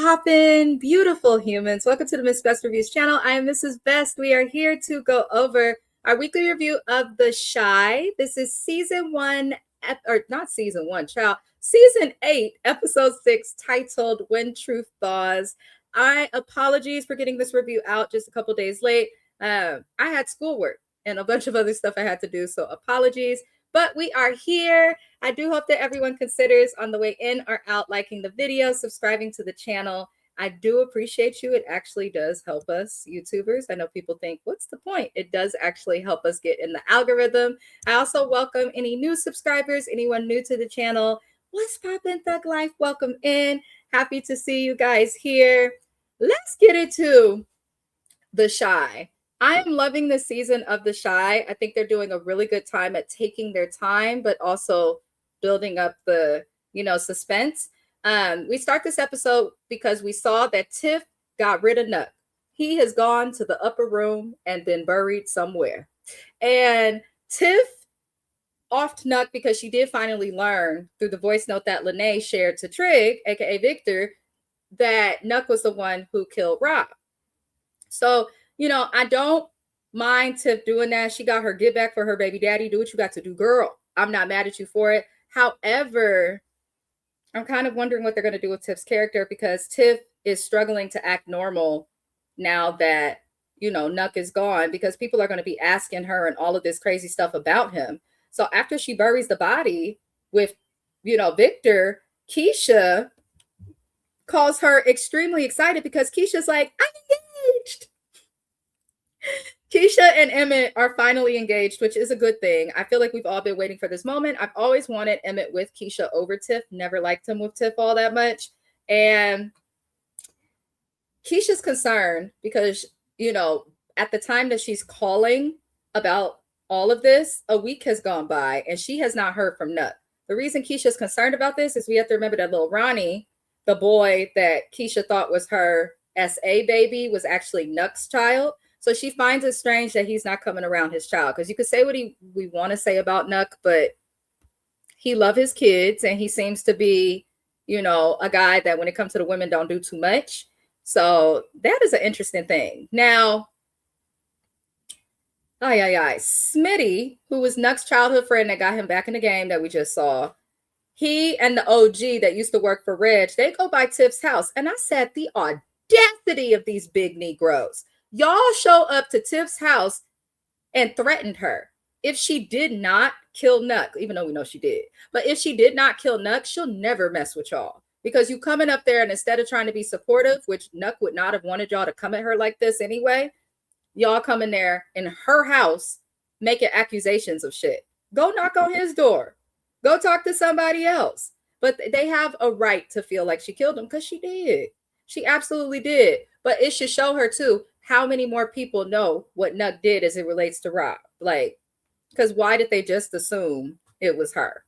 poppin', beautiful humans? Welcome to the Miss Best Reviews channel. I am Mrs. Best. We are here to go over our weekly review of The Chi. This is season 1, or not season 1, child. Season 8, episode 6, titled When Truth Thaws. Apologies for getting this review out just a couple days late. I had schoolwork and a bunch of other stuff I had to do, so apologies. But we are here. I do hope that everyone considers on the way in or out liking the video, subscribing to the channel. I do appreciate you. It actually does help us YouTubers. I know people think, what's the point? It does actually help us get in the algorithm. I also welcome any new subscribers, anyone new to the channel. What's poppin', Thug Life? Welcome in. Happy to see you guys here. Let's get into The Chi. I am loving this season of The Chi. I think they're doing a really good time at taking their time, but also building up the, suspense. We start this episode because we saw that Tiff got rid of Nuck. He has gone to the upper room and been buried somewhere. And Tiff offed Nuck because she did finally learn through the voice note that Lene shared to Trig, aka Victor, that Nuck was the one who killed Rob. So, I don't mind Tiff doing that. She got her get back for her baby daddy. Do what you got to do, girl. I'm not mad at you for it. However, I'm kind of wondering what they're going to do with Tiff's character, because Tiff is struggling to act normal now that, Nuck is gone, because people are going to be asking her and all of this crazy stuff about him. So after she buries the body with, Victor, Keisha calls her extremely excited because Keisha's like, I'm engaged. Keisha and Emmett are finally engaged, which is a good thing. I feel like we've all been waiting for this moment. I've always wanted Emmett with Keisha over Tiff. Never liked him with Tiff all that much. And Keisha's concerned because, at the time that she's calling about all of this, a week has gone by and she has not heard from Nuck. The reason Keisha's concerned about this is we have to remember that little Ronnie, the boy that Keisha thought was her SA baby, was actually Nuck's child. So she finds it strange that he's not coming around his child, because you could say what we want to say about Nuck, but he loves his kids and he seems to be, a guy that when it comes to the women don't do too much. So that is an interesting thing. Now, Smitty, who was Nuck's childhood friend that got him back in the game that we just saw, he and the OG that used to work for Reg, they go by Tiff's house. And I said, the audacity of these big Negroes. Y'all show up to Tiff's house and threatened her. If she did not kill Nuck, even though we know she did, but if she did not kill Nuck, she'll never mess with y'all, because you coming up there and instead of trying to be supportive, which Nuck would not have wanted y'all to come at her like this anyway, y'all come in there in her house making accusations of shit. Go knock on his door. Go talk to somebody else. But they have a right to feel like she killed him, because she did. She absolutely did. But it should show her too how many more people know what Nuck did as it relates to Rob. Like, because why did they just assume it was her?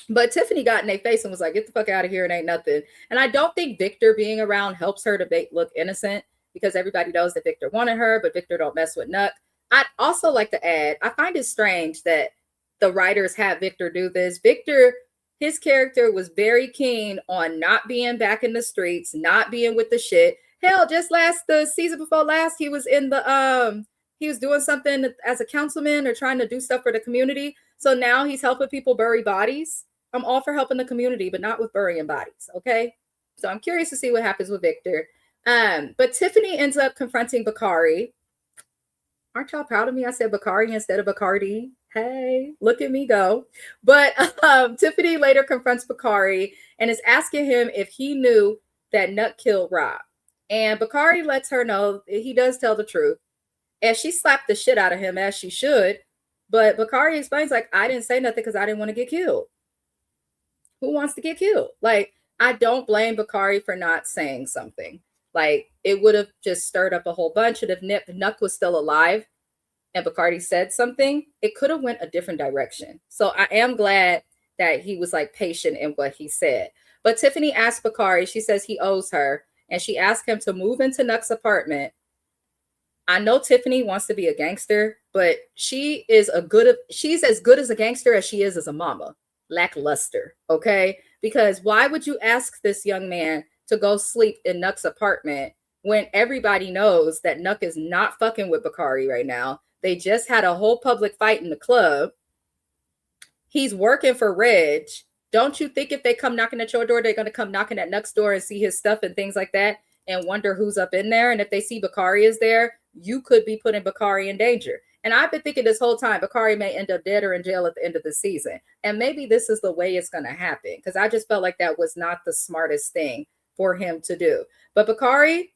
But Tiffany got in their face and was like, get the fuck out of here. It ain't nothing. And I don't think Victor being around helps her to look innocent, because everybody knows that Victor wanted her, but Victor don't mess with Nuck. I'd also like to add, I find it strange that the writers have Victor do this. Victor, his character was very keen on not being back in the streets, not being with the shit. Hell, just the season before last, he was in the he was doing something as a councilman or trying to do stuff for the community. So now he's helping people bury bodies. I'm all for helping the community, but not with burying bodies. Okay. So I'm curious to see what happens with Victor. But Tiffany ends up confronting Bakari. Aren't y'all proud of me? I said Bakari instead of Bacardi. Hey, look at me go. But Tiffany later confronts Bakari and is asking him if he knew that Nuck killed Rob. And Bakari lets her know he does tell the truth. And she slapped the shit out of him, as she should. But Bakari explains, like, I didn't say nothing because I didn't want to get killed. Who wants to get killed? Like, I don't blame Bakari for not saying something. Like, it would have just stirred up a whole bunch. And if Nuck was still alive and Bacardi said something, it could have went a different direction. So I am glad that he was, like, patient in what he said. But Tiffany asked Bakari, she says he owes her. And she asked him to move into Nuck's apartment. I know Tiffany wants to be a gangster, but she's as good as a gangster as she is as a mama. Lackluster, okay? Because why would you ask this young man to go sleep in Nuck's apartment when everybody knows that Nuck is not fucking with Bakari right now. They just had a whole public fight in the club. He's working for Reg. Don't you think if they come knocking at your door, they're going to come knocking at Nuck's door and see his stuff and things like that and wonder who's up in there? And if they see Bakari is there, you could be putting Bakari in danger. And I've been thinking this whole time, Bakari may end up dead or in jail at the end of the season. And maybe this is the way it's going to happen, because I just felt like that was not the smartest thing for him to do. But Bakari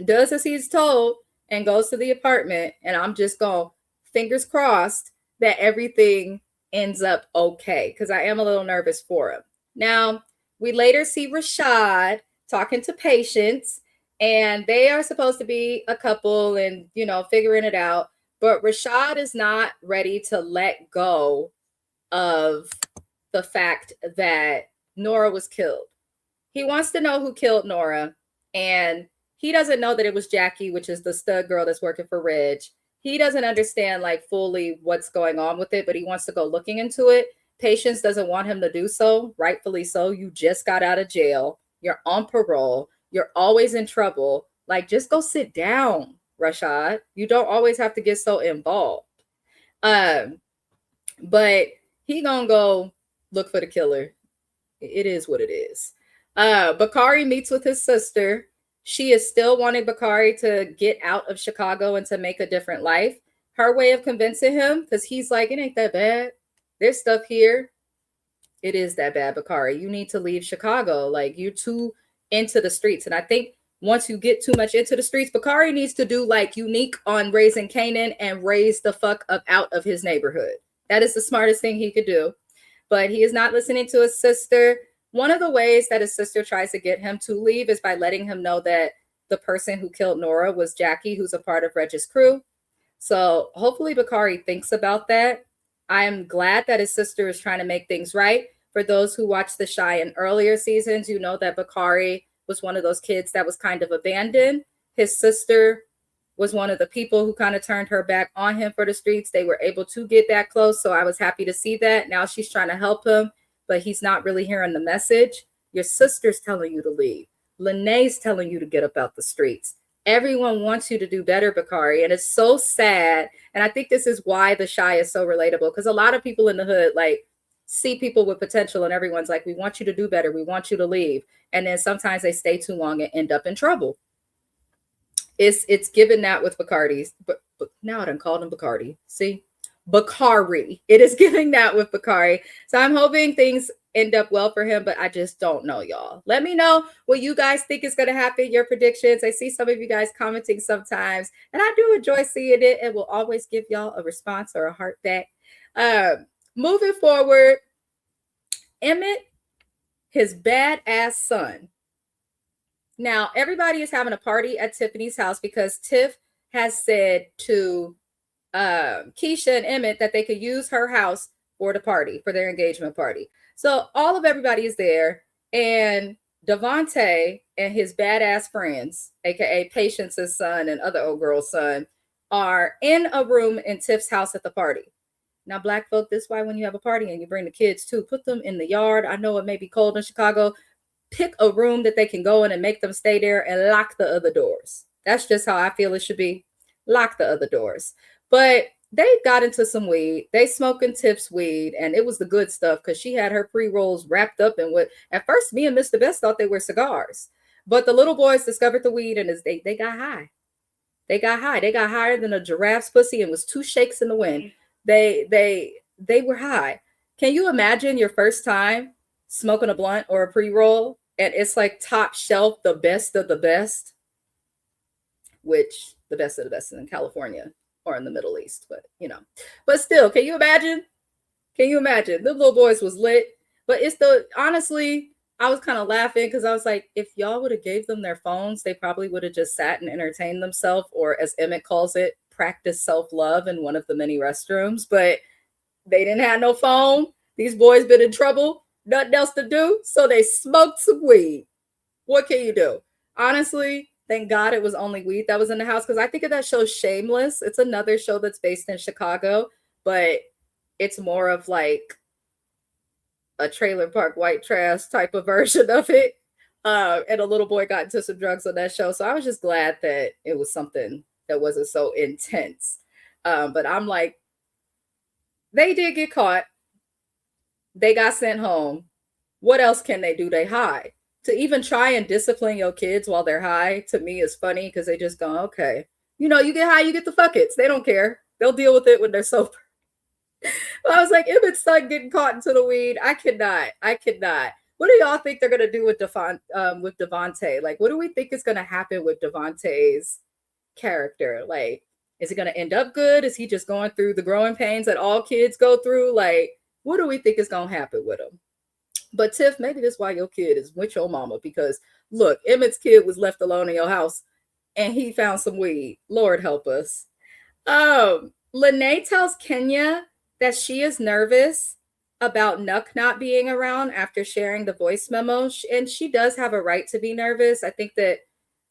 does as he's told and goes to the apartment. And I'm just going, fingers crossed that everything ends up okay, because I am a little nervous for him. Now, we later see Rashad talking to Patience, and they are supposed to be a couple and, you know, figuring it out. But Rashad is not ready to let go of the fact that Nora was killed. He wants to know who killed Nora, and he doesn't know that it was Jackie, which is the stud girl that's working for Reg. He doesn't understand like fully what's going on with it, but he wants to go looking into it. Patience doesn't want him to do so, rightfully so. You just got out of jail. You're on parole. You're always in trouble. Like, just go sit down, Rashad. You don't always have to get so involved. But he gonna go look for the killer. It is what it is. Bakari meets with his sister. She is still wanting Bakari to get out of Chicago and to make a different life. Her way of convincing him, because he's like, it ain't that bad. There's stuff here. It is that bad, Bakari. You need to leave Chicago. Like, you're too into the streets. And I think once you get too much into the streets, Bakari needs to do like Unique on Raising Kanan and raise the fuck up out of his neighborhood. That is the smartest thing he could do. But he is not listening to his sister. One of the ways that his sister tries to get him to leave is by letting him know that the person who killed Nora was Jackie, who's a part of Reg's crew. So hopefully Bakari thinks about that. I am glad that his sister is trying to make things right. For those who watched The Chi in earlier seasons, you know that Bakari was one of those kids that was kind of abandoned. His sister was one of the people who kind of turned her back on him for the streets. They were able to get that close, so I was happy to see that. Now she's trying to help him, but he's not really hearing the message. Your sister's telling you to leave. Lene's telling you to get up out the streets. Everyone wants you to do better, Bakari, and it's so sad. And I think this is why The Chi is so relatable, because a lot of people in the hood like see people with potential, and everyone's like, we want you to do better. We want you to leave. And then sometimes they stay too long and end up in trouble. It's given that with Bacardi's, but now I done called him Bacardi. See? Bakari. It is giving that with Bakari. So I'm hoping things end up well for him, but I just don't know, y'all. Let me know what you guys think is going to happen, your predictions. I see some of you guys commenting sometimes, and I do enjoy seeing it, and will always give y'all a response or a heart back. Moving forward, Emmett, his badass son. Now, everybody is having a party at Tiffany's house because Tiff has said to Keisha and Emmett that they could use her house for the party, for their engagement party. So all of everybody is there, and Devontae and his badass friends, aka Patience's son and other old girl's son, are in a room in Tiff's house at the party. Now, Black folk, this is why when you have a party and you bring the kids too, put them in the yard. I know it may be cold in Chicago. Pick a room that they can go in and make them stay there, and lock the other doors. That's just how I feel it should be. Lock the other doors. But they got into some weed. They smoking Tiff's weed, and it was the good stuff because she had her pre-rolls wrapped up in what at first me and Mr. Best thought they were cigars. But the little boys discovered the weed, and they got high. They got high. They got higher than a giraffe's pussy and was two shakes in the wind. They were high. Can you imagine your first time smoking a blunt or a pre-roll, and it's like top shelf, the best of the best, which the best of the best is in California or in the Middle East, but you know, but still, can you imagine? Can you imagine? The little boys was lit, but honestly, I was kind of laughing because I was like, if y'all would have gave them their phones, they probably would have just sat and entertained themselves, or as Emmett calls it, practice self-love in one of the many restrooms, but they didn't have no phone. These boys been in trouble, nothing else to do, so they smoked some weed. What can you do? Honestly, thank God it was only weed that was in the house, because I think of that show Shameless. It's another show that's based in Chicago, but it's more of like a trailer park white trash type of version of it. And a little boy got into some drugs on that show. So I was just glad that it was something that wasn't so intense. But I'm like, they did get caught. They got sent home. What else can they do? They hide. To even try and discipline your kids while they're high, to me, is funny because they just go, okay. You know, you get high, you get the fuckets. They don't care. They'll deal with it when they're sober. I was like, Emmett's son getting caught into the weed. I cannot. I cannot. What do y'all think they're gonna do with Devontae? Like, what do we think is gonna happen with Devontae's character? Like, is it gonna end up good? Is he just going through the growing pains that all kids go through? Like, what do we think is gonna happen with him? But Tiff, maybe that's why your kid is with your mama, because look, Emmett's kid was left alone in your house and he found some weed. Lord help us. Lene tells Kenya that she is nervous about Nuck not being around after sharing the voice memo. And she does have a right to be nervous. I think that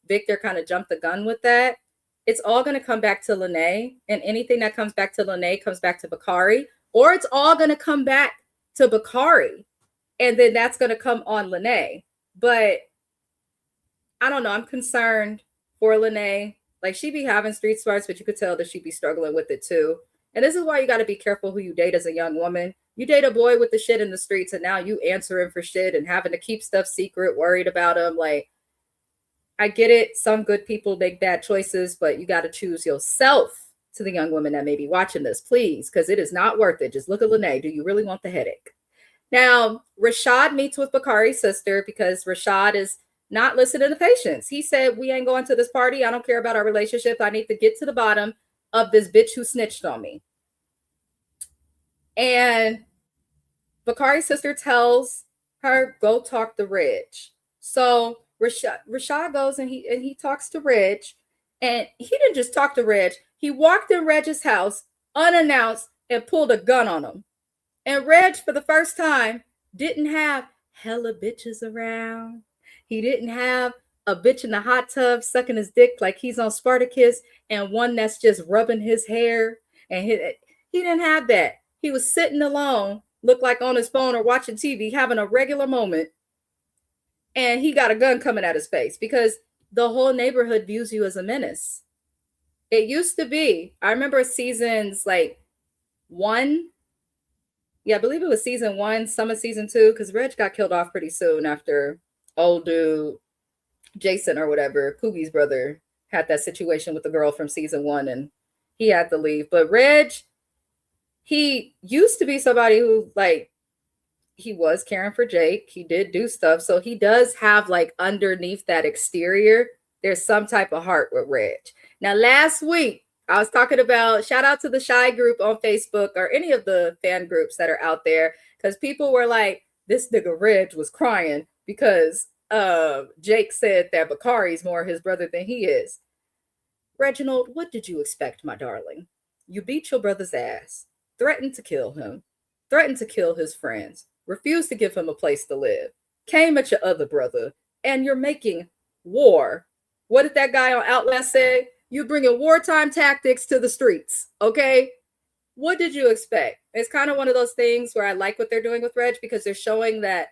Victor kind of jumped the gun with that. It's all going to come back to Lene, and anything that comes back to Lene comes back to Bakari, or it's all going to come back to Bakari, and then that's going to come on Lene. But I don't know. I'm concerned for Lene. Like, she be having street smarts, but you could tell that she'd be struggling with it too. And this is why you got to be careful who you date as a young woman. You date a boy with the shit in the streets, and now you answer him for shit and having to keep stuff secret, worried about him. Like, I get it. Some good people make bad choices, but you got to choose yourself. To the young women that may be watching this, please, because it is not worth it. Just look at Lene. Do you really want the headache? Now, Rashad meets with Bakari's sister because Rashad is not listening to Patience. He said, we ain't going to this party. I don't care about our relationship. I need to get to the bottom of this bitch who snitched on me. And Bakari's sister tells her, go talk to Reg. So Rashad goes and he talks to Reg. And he didn't just talk to Reg. He walked in Reg's house unannounced and pulled a gun on him. And Reg, for the first time, didn't have hella bitches around. He didn't have a bitch in the hot tub sucking his dick like he's on Spartacus and one that's just rubbing his hair. And he didn't have that. He was sitting alone, looked like on his phone or watching TV, having a regular moment. And he got a gun coming at his face because the whole neighborhood views you as a menace. It used to be, I remember seasons like 1. Yeah, I believe it was season 1, some of season 2, because Reg got killed off pretty soon after old dude Jason or whatever, Coogie's brother, had that situation with the girl from season 1 and he had to leave. But Reg, he used to be somebody who, like, he was caring for Jake. He did do stuff. So he does have, like, underneath that exterior, there's some type of heart with Reg. Now, last week, I was talking about, shout out to the Shy group on Facebook or any of the fan groups that are out there, because people were like, this nigga Reg was crying because Jake said that Bakari's more his brother than he is. Reginald, what did you expect, my darling? You beat your brother's ass, threatened to kill him, threatened to kill his friends, refused to give him a place to live, came at your other brother, and you're making war. What did that guy on Outlast say? You're bringing wartime tactics to the streets, okay? What did you expect? It's kind of one of those things where I like what they're doing with Reg because they're showing that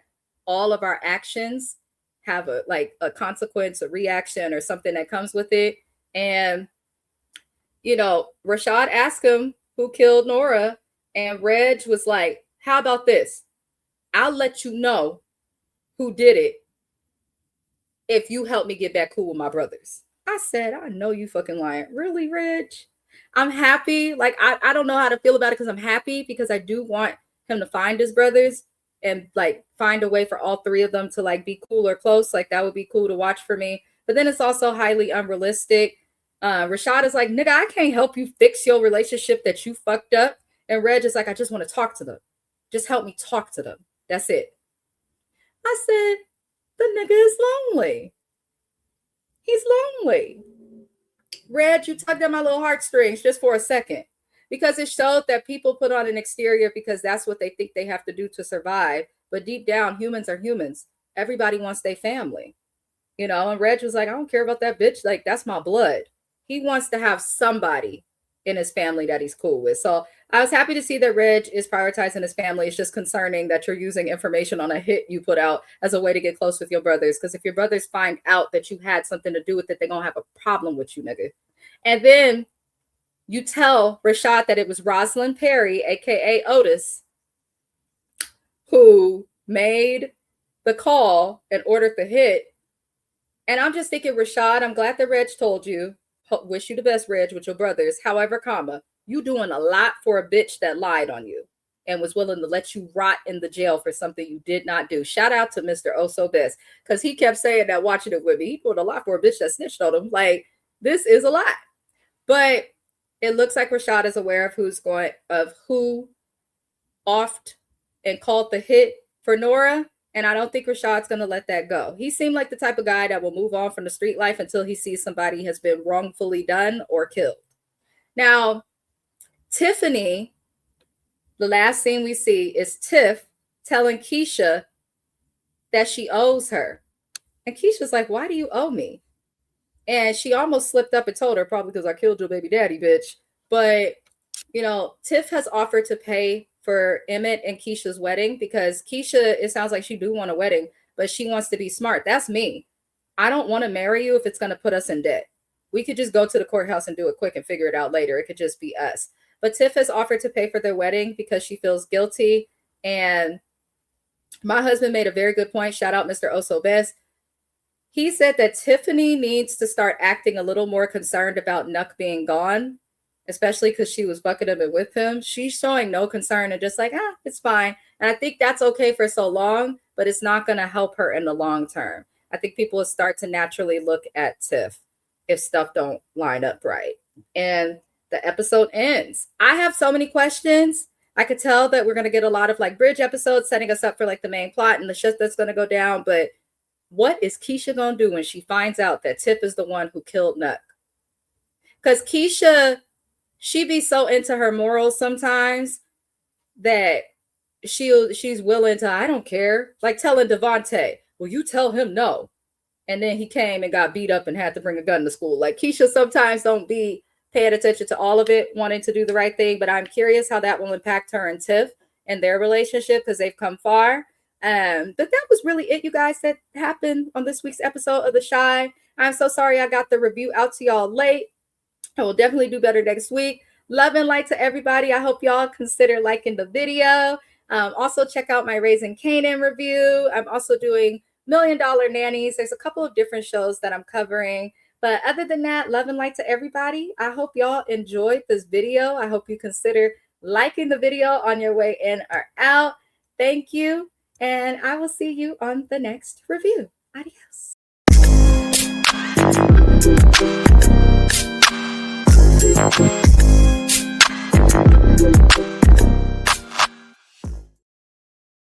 all of our actions have a consequence, a reaction, or something that comes with it. And, you know, Rashad asked him who killed Nora, and Reg was like, how about this? I'll let you know who did it if you help me get back cool with my brothers. I said, I know you fucking lying. Really, Reg? I'm happy. Like, I don't know how to feel about it because I'm happy because I do want him to find his brothers and, like, find a way for all 3 of them to, like, be cool or close. Like, that would be cool to watch for me. But then it's also highly unrealistic. Rashad is like, nigga, I can't help you fix your relationship that you fucked up. And Reg is like, I just want to talk to them. Just help me talk to them. That's it. I said, the nigga is lonely. He's lonely. Reg, you tugged at my little heartstrings just for a second because it showed that people put on an exterior because that's what they think they have to do to survive. But deep down, humans are humans. Everybody wants their family, you know? And Reg was like, I don't care about that bitch. Like, that's my blood. He wants to have somebody in his family that he's cool with. So I was happy to see that Reg is prioritizing his family. It's just concerning that you're using information on a hit you put out as a way to get close with your brothers. Because if your brothers find out that you had something to do with it, they're going to have a problem with you, nigga. And then you tell Rashad that it was Rosalind Perry, aka Otis, who made the call and ordered the hit. And I'm just thinking, Rashad, I'm glad that Reg told you. Wish you the best, Reg, with your brothers. However, comma, you doing a lot for a bitch that lied on you and was willing to let you rot in the jail for something you did not do. Shout out to Mr. Oh So Best, because he kept saying that watching it with me. He doing a lot for a bitch that snitched on him. Like, this is a lot. But it looks like Rashad is aware of who offed and called the hit for Nora. And I don't think Rashad's going to let that go. He seemed like the type of guy that will move on from the street life until he sees somebody has been wrongfully done or killed. Now, Tiffany, the last scene we see is Tiff telling Keisha that she owes her. And Keisha's like, why do you owe me? And she almost slipped up and told her, probably because I killed your baby daddy, bitch. But, you know, Tiff has offered to pay for Emmett and Keisha's wedding because Keisha, it sounds like she do want a wedding, but she wants to be smart. That's me. I don't want to marry you if it's going to put us in debt. We could just go to the courthouse and do it quick and figure it out later. It could just be us. But Tiff has offered to pay for their wedding because she feels guilty. And my husband made a very good point. Shout out Mr. Oh So Best. He said that Tiffany needs to start acting a little more concerned about Nuck being gone, especially because she was bucking him and with him. She's showing no concern and just like, it's fine. And I think that's okay for so long, but it's not going to help her in the long term. I think people will start to naturally look at Tiff if stuff don't line up right. And the episode ends. I have so many questions. I could tell that we're going to get a lot of like bridge episodes setting us up for like the main plot and the shit that's going to go down. But what is Keisha going to do when she finds out that Tiff is the one who killed Nuck? Because Keisha, she be so into her morals sometimes that she's willing to, I don't care. Like telling Devontae, well, you tell him no. And then he came and got beat up and had to bring a gun to school. Like Keisha sometimes don't be paying attention to all of it, wanting to do the right thing. But I'm curious how that will impact her and Tiff and their relationship because they've come far. But that was really it, you guys, that happened on this week's episode of The Shy. I'm so sorry I got the review out to y'all late. I will definitely do better next week. Love and light to everybody. I hope y'all consider liking the video. Also check out my Raising Kanan review. I'm also doing $1 Million Nannies. There's a couple of different shows that I'm covering. But other than that, love and light to everybody. I hope y'all enjoyed this video. I hope you consider liking the video on your way in or out. Thank you. And I will see you on the next review. Adios.